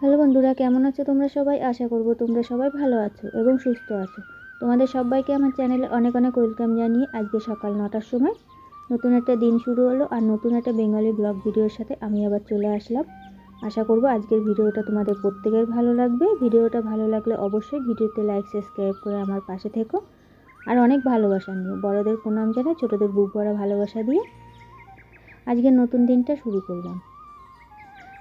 Hello বন্ধুরা, কেমন আছো তোমরা সবাই? আশা করব তোমরা সবাই ভালো আছো এবং সুস্থ আছো। তোমাদের সবাইকে আমার চ্যানেলে অনেক অনেক ওয়েলকাম জানিয়ে আজকে সকাল 9টার সময় নতুন একটা দিন শুরু হলো আর নতুন একটা বেঙ্গলি ব্লগ ভিডিওর সাথে আমি আবার চলে আসলাম। আশা করব আজকের ভিডিওটা তোমাদের প্রত্যেকের ভালো লাগবে। ভিডিওটা ভালো লাগলে অবশ্যই ভিডিওতে লাইক সাবস্ক্রাইব করে আমার পাশে থেকো আর অনেক ভালোবাসা নিও। বড়দের প্রণাম জানাই, ছোটদের বুক ভরা ভালোবাসা দিয়ে আজকের নতুন দিনটা শুরু করলাম।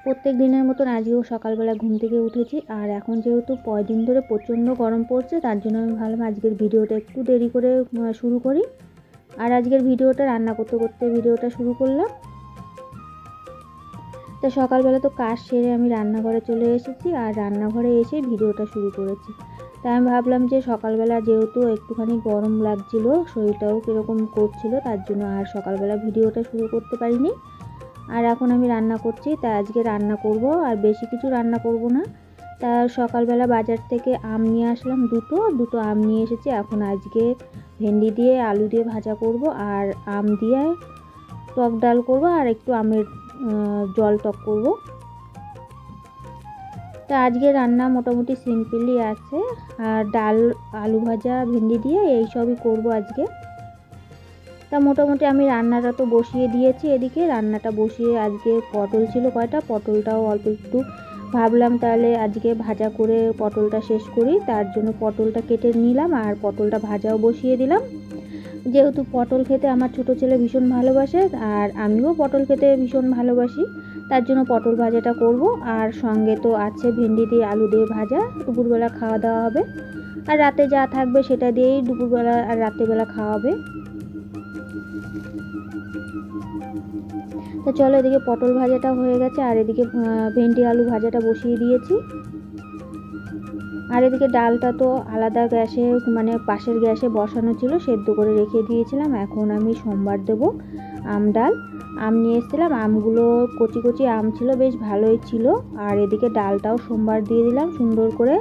প্রত্যেক দিনের মতন আজকেও সকালবেলা ঘুম থেকে উঠেছি আর এখন যেহেতু কয়দিন ধরে প্রচণ্ড গরম পড়ছে তার জন্য আমি ভাবলাম আজকের ভিডিওটা একটু দেরি করে শুরু করি। আর আজকের ভিডিওটা রান্না করতে করতে ভিডিওটা শুরু করলাম। তো সকালবেলা তো কাজ সেরে আমি রান্নাঘরে চলে এসেছি আর রান্নাঘরে এসে ভিডিওটা শুরু করেছি। তাই আমি ভাবলাম যে সকালবেলা যেহেতু একটুখানি গরম লাগছিল, শরীরটাও কীরকম করছিল, তার জন্য আর সকালবেলা ভিডিওটা শুরু করতে পারিনি। আর এখন আমি রান্না করছি, তাই আজকে রান্না করব আর বেশি কিছু রান্না করব না। তা সকালবেলা বাজার থেকে আম নিয়ে আসলাম, দুটো আম নিয়ে এসেছি। এখন আজকে ভেন্ডি দিয়ে আলু দিয়ে ভাজা করব আর আম দিয়ে টক ডাল করব আর একটু আমের জল টক করব। তা আজকে রান্না মোটামুটি সিম্পলই আছে, আর ডাল আলু ভাজা ভেন্ডি দিয়ে এই সবই করব আজকে। তা মোটামুটি আমি রান্নাটা তো বসিয়ে দিয়েছি। এদিকে রান্নাটা বসিয়ে আজকে পটল ছিল কয়টা, পটলটাও অল্প একটু ভাবলাম তাহলে আজকে ভাজা করে পটলটা শেষ করি, তার জন্য পটলটা কেটে নিলাম আর পটলটা ভাজাও বসিয়ে দিলাম। যেহেতু পটল খেতে আমার ছোট ছেলে ভীষণ ভালোবাসে আর আমিও পটল খেতে ভীষণ ভালোবাসি, তার জন্য পটল ভাজাটা করব। আর সঙ্গে তো আছে ভেন্ডি দিয়ে আলু দিয়ে ভাজা, দুপুরবেলা খাওয়া দাওয়া হবে। আর রাতে যা থাকবে সেটা দিয়েই দুপুরবেলা আর রাত্রেবেলা খাওয়া হবে। তো চলো, এদিকে পটল ভাজাটা হয়ে গেছে আর এদিকে ভেন্ডি আলু ভাজাটা বসিয়ে দিয়েছি। আর এদিকে ডালটা তো আলাদা গ্যাসে মানে পাশের গ্যাসে বসানো ছিল, সেদ্ধ করে রেখে দিয়েছিলাম। এখন আমি সোমবার দেব ডাল। আম নিয়ে এসেছিলাম, আমগুলো কচি কচি আম ছিল, বেশ ভালোই ছিল। আর এদিকে ডালটাও সোমবার দিয়ে দিলাম সুন্দর করে,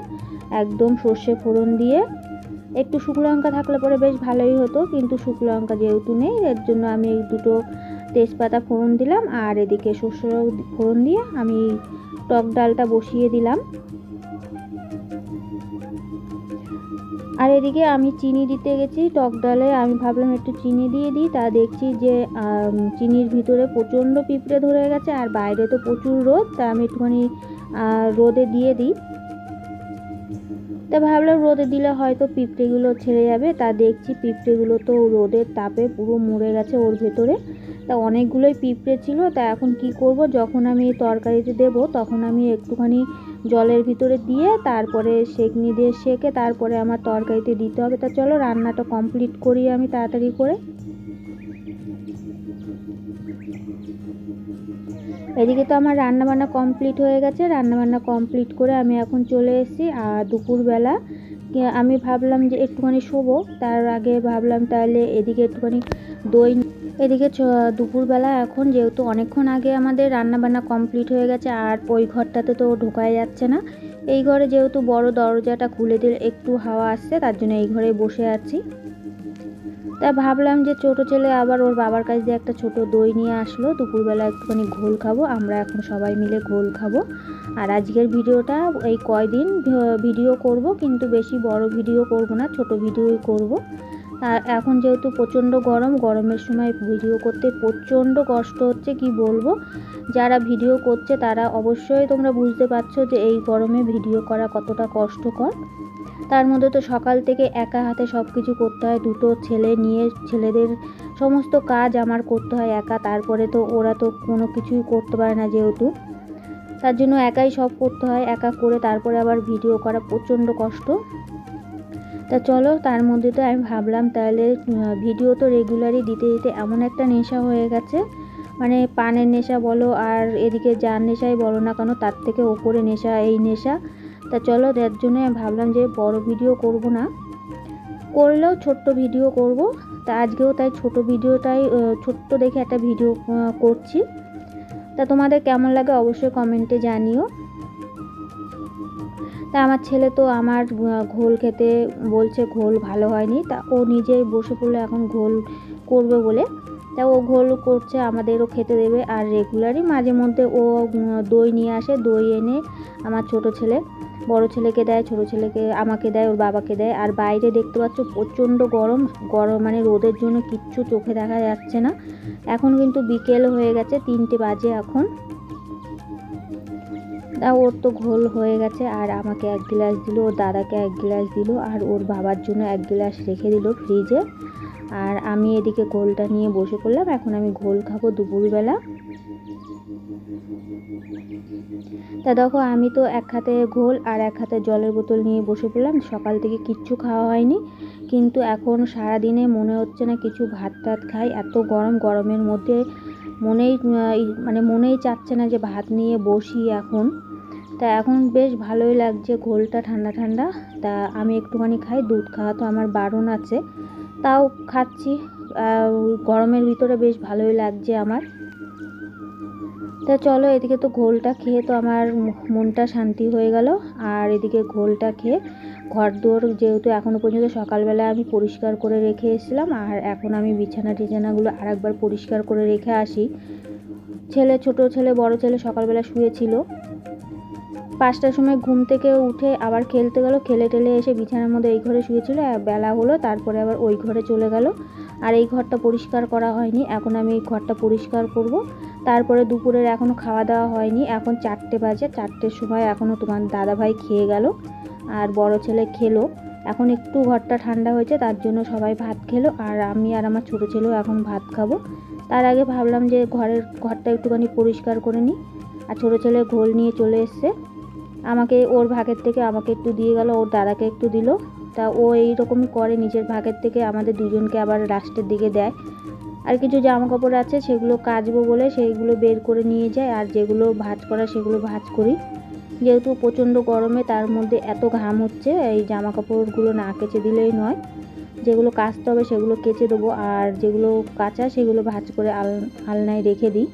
একদম সর্ষে ফোড়ন দিয়ে। একটু শুকনো লঙ্কা থাকলে পরে বেশ ভালোই হতো, কিন্তু শুকনো লঙ্কা যেহেতু নেই এর জন্য আমি দুটো তেজপাতা ফোড়ন দিলাম আর এদিকে সর্ষে ফোড়ন দিয়ে আমি টক ডালটা বসিয়ে দিলাম। আর এদিকে আমি চিনি দিতে গেছি টক ডালে, আমি ভাবলাম একটু চিনি দিয়ে দিই, তা দেখছি যে চিনির ভিতরে প্রচণ্ড পিঁপড়ে ধরে গেছে আর বাইরে তো প্রচুর রোদ, তা আমি একটুখানি রোদে দিয়ে দিই। তা ভাবলাম রোদে দিলে হয়তো পিঁপড়েগুলো ছেড়ে যাবে, তা দেখছি পিঁপড়েগুলো তো রোদের তাপে পুরো মরে গেছে ওর ভেতরে। তা অনেকগুলোই পিঁপড়ে ছিল, তা এখন কি করব, যখন আমি তরকারিতে দেব তখন আমি একটুখানি জলের ভিতরে দিয়ে তারপরে সেকনি দিয়ে সেকে তারপরে আমার তরকারিতে দিতে হবে। তা চলো রান্নাটা কমপ্লিট করি আমি তাড়াতাড়ি করে। এদিকে তো আমার রান্নাবান্না কমপ্লিট হয়ে গেছে, রান্নাবান্না কমপ্লিট করে আমি এখন চলে এসেছি। আর দুপুরবেলা আমি ভাবলাম যে একটুখানি শোবো, তার আগে ভাবলাম তাহলে এদিকে একটুখানি দই। এদিকে দুপুরবেলা এখন যেহেতু অনেকক্ষণ আগে আমাদের রান্নাবান্না কমপ্লিট হয়ে গেছে আর ওই ঘরটাতে তো ঢোকাই যাচ্ছে না, এই ঘরে যেহেতু বড় দরজাটা খুলে দিলে একটু হাওয়া আসছে, তার জন্য এই ঘরে বসে আছি। তা ভাবলাম যে ছোটো ছেলে আবার ওর বাবার কাছ দিয়ে একটা ছোট দই নিয়ে আসলো, দুপুরবেলা একটুখানি ঘোল খাবো, আমরা এখন সবাই মিলে ঘোল খাবো। আর আজকের ভিডিওটা এই কয়দিন ভিডিও করব, কিন্তু বেশি বড় ভিডিও করব না, ছোট ভিডিওই করব। আর এখন যেহেতু প্রচণ্ড গরম, গরমের সময় ভিডিও করতে প্রচণ্ড কষ্ট হচ্ছে, কি বলবো। যারা ভিডিও করছে তারা অবশ্যই তোমরা বুঝতে পারছো যে এই গরমে ভিডিও করা কতটা কষ্টকর। তার মধ্যে তো সকাল থেকে একা হাতে সব কিছু করতে হয়, দুটো ছেলে নিয়ে ছেলেদের সমস্ত কাজ আমার করতে হয় একা, তারপরে তো ওরা তো কোনো কিছুই করতে পারে না যেহেতু, তার জন্য একাই সব করতে হয়, একা করে তারপরে আবার ভিডিও করা প্রচণ্ড কষ্ট। তা চলো, তার মধ্যে তো আমি ভাবলাম তাহলে ভিডিও তো রেগুলারই দিতে দিতে এমন একটা নেশা হয়ে গেছে, মানে পানের নেশা বলো আর এদিকে যার নেশাই বলো না কেন, তার থেকে ওপরে নেশা এই নেশা। তা চলো, তার জন্য আমি ভাবলাম যে বড় ভিডিও করব না, করলেও ছোট্ট ভিডিও করব। তা আজকেও তাই ছোট ভিডিওটাই ছোট্ট দেখে একটা ভিডিও করছি। তা তোমাদের কেমন লাগে অবশ্যই কমেন্টে জানিও। তা আমার ছেলে তো আমার ঘোল খেতে বলছে ঘোল ভালো হয়নি, তা ও নিজেই বসে পড়লো এখন ঘোল করবে বলে। তা ও ঘোল করছে, আমাদেরও খেতে দেবে। আর রেগুলারই মাঝে মধ্যে ও দই নিয়ে আসে, দই এনে আমার ছোট ছেলে বড় ছেলেকে দেয়, ছোট ছেলেকে আমাকে দেয়, ওর বাবাকে দেয়। আর বাইরে দেখতে পাচ্ছ প্রচণ্ড গরম, মানে রোদের জন্য কিচ্ছু চোখে দেখা যাচ্ছে না। এখন কিন্তু বিকেল হয়ে গেছে, 3টে বাজে এখন। তা ওর তো ঘোল হয়ে গেছে, আর আমাকে 1 গ্লাস দিল, ওর দাদাকে 1 গ্লাস দিল, আর ওর বাবার জন্য 1 গ্লাস রেখে দিল ফ্রিজে। আর আমি এদিকে ঘোলটা নিয়ে বসে পড়লাম, এখন আমি ঘোল খাবো দুপুরবেলা। তা দেখো আমি তো এক হাতে ঘোল আর এক হাতে জলের বোতল নিয়ে বসে পড়লাম। সকাল থেকে কিচ্ছু খাওয়া হয়নি, কিন্তু এখন সারাদিনে মনে হচ্ছে না কিছু ভাত টাত খাই, এত গরম, গরমের মধ্যে মনেই চাচ্ছে না যে ভাত নিয়ে বসি এখন। তা এখন বেশ ভালোই লাগছে, ঘোলটা ঠান্ডা ঠান্ডা। তা আমি একটুখানি খাই, দুধ খাওয়া তো আমার বারণ আছে, তাও খাচ্ছি। গরমের ভিতরে বেশ ভালোই লাগছে আমার। তা চলো, এদিকে তো ঘোলটা খেয়ে তো আমার মনটা শান্তি হয়ে গেল। আর এদিকে ঘোলটা খেয়ে ঘরদোর যেহেতু এখনও পর্যন্ত সকালবেলা আমি পরিষ্কার করে রেখে এসেছিলাম, আর এখন আমি বিছানা টিছানাগুলো আরেকবার পরিষ্কার করে রেখে আসি। ছোট ছেলে বড় ছেলে সকালবেলা শুয়েছিল, 5টার সময় ঘুম থেকে উঠে আবার খেলতে গেল, খেলে টেলে এসে বিছানার মধ্যে এই ঘরে শুয়েছিল। বেলা হলো, তারপরে আবার ওই ঘরে চলে গেল। আর এই ঘরটা পরিষ্কার করা হয়নি, এখন আমি এই ঘরটা পরিষ্কার করব। তারপরে দুপুরের এখনও খাওয়া দাওয়া হয়নি, এখন 4টে বাজে, 4টের সময় এখনও তোমার দাদাভাই খেয়ে গেল আর বড় ছেলে খেলো। এখন একটু ঘরটা ঠান্ডা হয়েছে, তার জন্য সবাই ভাত খেলো, আর আমি আর আমার ছোটো ছেলেও এখন ভাত খাবো। তার আগে ভাবলাম যে ঘরটা একটুখানি পরিষ্কার করে নিই। আর ছোটো ছেলে ঘোল নিয়ে চলে এসছে, আমাকে ওর ভাগের থেকে আমাকে একটু দিয়ে গেল, ওর দাদাকে একটু দিল। তা ও এইরকমই করে, নিজের ভাগের থেকে আমাদের দুজনকে আবার লাস্টের দিকে দেয়। আর কিছু জামা কাপড় আছে সেগুলো কাচবো বলে সেইগুলো বের করে নিয়ে যায়, আর যেগুলো ভাঁজ করা সেগুলো ভাঁজ করি। যেহেতু প্রচণ্ড গরমে তার মধ্যে এত ঘাম হচ্ছে, এই জামা কাপড়গুলো না কেচে দিলেই নয়। যেগুলো কাচতে হবে সেগুলো কেচে দেবো, আর যেগুলো কাচা সেগুলো ভাঁজ করে আলনায় রেখে দিই।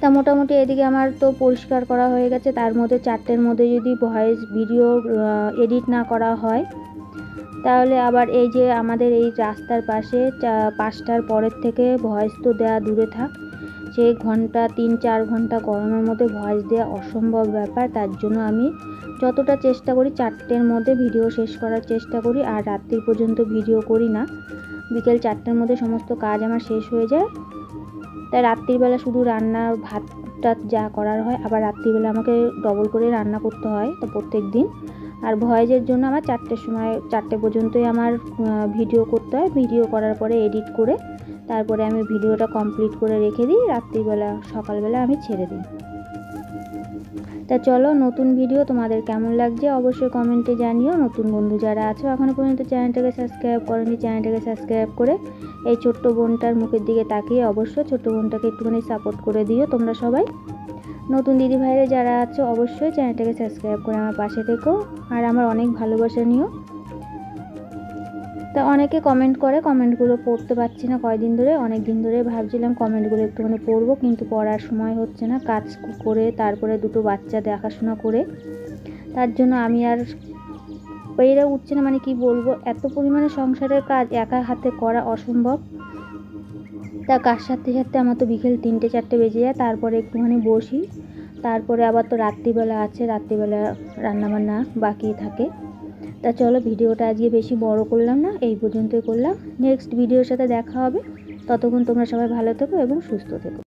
তা মোটামুটি এদিকে আমার তো পরিষ্কার করা হয়ে গেছে। তার মধ্যে 4টের মধ্যে যদি ভয়েস ভিডিও এডিট না করা হয়, তাহলে আবার এই যে আমাদের এই রাস্তার পাশে 5টার পরের থেকে ভয়েস তো দেওয়া দূরে থাক, সেই ঘন্টা 3-4 ঘন্টা গরমের মধ্যে ভয়েস দেওয়া অসম্ভব ব্যাপার। তার জন্য আমি যতটা চেষ্টা করি 4টের মধ্যে ভিডিও শেষ করার চেষ্টা করি, আর রাত্রি পর্যন্ত ভিডিও করি না। বিকেল 4টের মধ্যে সমস্ত কাজ আমার শেষ হয়ে যায়। তাই রাত্রিবেলা শুধু রান্না ভাতটা যা করার হয়, আবার রাত্রিবেলা আমাকে ডবল করে রান্না করতে হয় তো প্রত্যেক দিন। আর ভয়েসের জন্য আমার 4টে পর্যন্তই আমার ভিডিও করতে হয়। ভিডিও করার পরে এডিট করে তারপরে আমি ভিডিওটা কমপ্লিট করে রেখে দিই, রাত্রিবেলা সকালবেলা আমি ছেড়ে দিই। তা চলো, নতুন ভিডিও তোমাদের কেমন লাগছে অবশ্যই কমেন্টে জানিও। নতুন বন্ধু যারা আছো এখনও পর্যন্ত চ্যানেলটাকে সাবস্ক্রাইব করোনি, চ্যানেলটাকে সাবস্ক্রাইব করে এই ছোট্ট বোনটার মুখের দিকে তাকিয়ে অবশ্যই ছোট্ট বোনটাকে একটুখানি সাপোর্ট করে দিও তোমরা সবাই। নতুন দিদি ভাইরা যারা আছো অবশ্যই চ্যানেলটাকে সাবস্ক্রাইব করে আমার পাশে থেকো, আর আমার অনেক ভালোবাসা নিও। তা অনেকে কমেন্ট করে, কমেন্টগুলো পড়তে পারছি না কয়দিন ধরে, অনেক দিন ধরে ভাবছিলাম কমেন্টগুলো একটুখানি পড়বো, কিন্তু পড়ার সময় হচ্ছে না, কাজ করে তারপরে দুটো বাচ্চা দেখাশোনা করে, তার জন্য আমি আর পেরে উঠছে না। কি বলবো, এত পরিমাণে সংসারের কাজ একা হাতে করা অসম্ভব। তা কাজ সারতে সারতে আমার তো বিকেল 3-4টে বেজে যায়, তারপরে একটুখানি বসি, তারপরে আবার তো রাত্রিবেলা আছে, রাত্রিবেলা রান্নাবান্না বাকি থাকে। তা চলো, ভিডিওটা আজকে বেশি বড় করলাম না, এই পর্যন্তই করলাম। নেক্সট ভিডিওর সাথে দেখা হবে, ততক্ষণ তোমরা সবাই ভালো থেকো এবং সুস্থ থেকো।